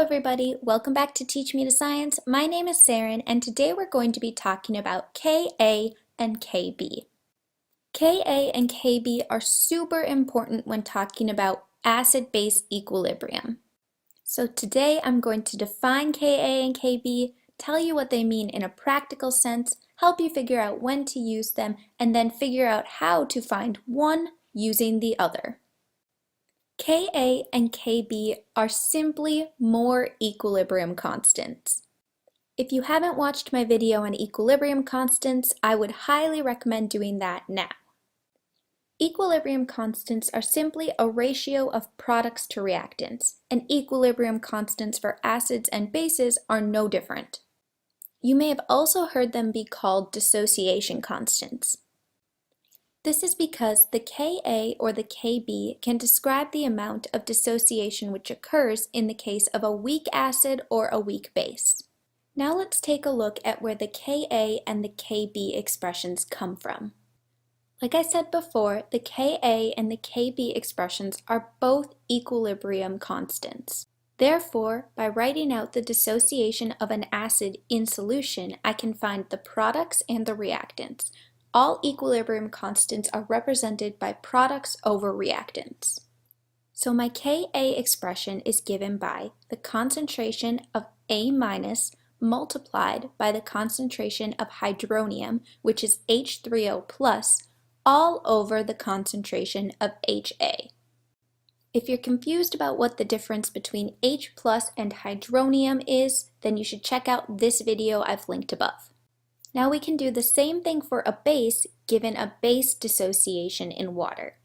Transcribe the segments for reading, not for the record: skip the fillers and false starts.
everybody, welcome back to Teach Me to Science. My name is Saren and today we're going to be talking about Ka and Kb. Ka and Kb are super important when talking about acid-base equilibrium. So today I'm going to define Ka and Kb, tell you what they mean in a practical sense, help you figure out when to use them, and then figure out how to find one using the other. Ka and Kb are simply more equilibrium constants. If you haven't watched my video on equilibrium constants, I would highly recommend doing that now. Equilibrium constants are simply a ratio of products to reactants, and equilibrium constants for acids and bases are no different. You may have also heard them be called dissociation constants. This is because the Ka or the Kb can describe the amount of dissociation which occurs in the case of a weak acid or a weak base. Now let's take a look at where the Ka and the Kb expressions come from. Like I said before, the Ka and the Kb expressions are both equilibrium constants. Therefore, by writing out the dissociation of an acid in solution, I can find the products and the reactants. All equilibrium constants are represented by products over reactants. So my Ka expression is given by the concentration of A- multiplied by the concentration of hydronium, which is H3O+, all over the concentration of Ha. If you're confused about what the difference between H+ and hydronium is, then you should check out this video I've linked above. Now we can do the same thing for a base given a base dissociation in water.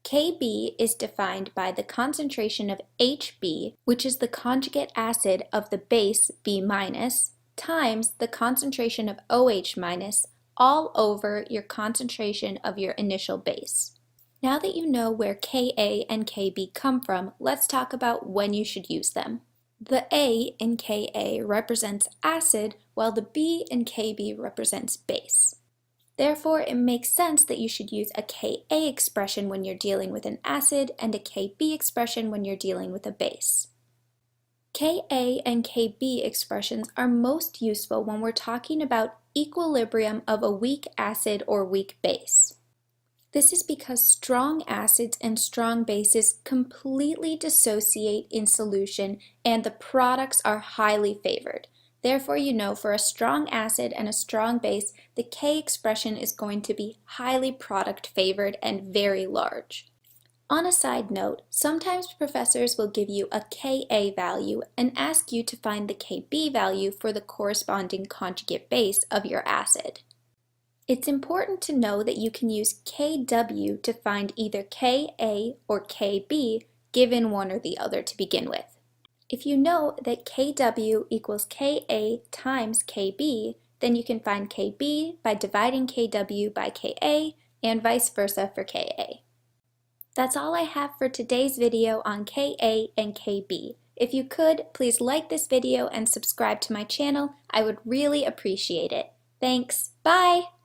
Kb is defined by the concentration of Hb, which is the conjugate acid of the base B-, times the concentration of OH-, all over your concentration of your initial base. Now that you know where Ka and Kb come from, let's talk about when you should use them. The A in Ka represents acid, while the B in Kb represents base. Therefore, it makes sense that you should use a Ka expression when you're dealing with an acid and a Kb expression when you're dealing with a base. Ka and Kb expressions are most useful when we're talking about equilibrium of a weak acid or weak base. This is because strong acids and strong bases completely dissociate in solution and the products are highly favored. Therefore, you know for a strong acid and a strong base, the K expression is going to be highly product favored and very large. On a side note, sometimes professors will give you a Ka value and ask you to find the Kb value for the corresponding conjugate base of your acid. It's important to know that you can use Kw to find either Ka or Kb given one or the other to begin with. If you know that Kw equals Ka times Kb, then you can find Kb by dividing Kw by Ka and vice versa for Ka. That's all I have for today's video on Ka and Kb. If you could, please like this video and subscribe to my channel. I would really appreciate it. Thanks. Bye!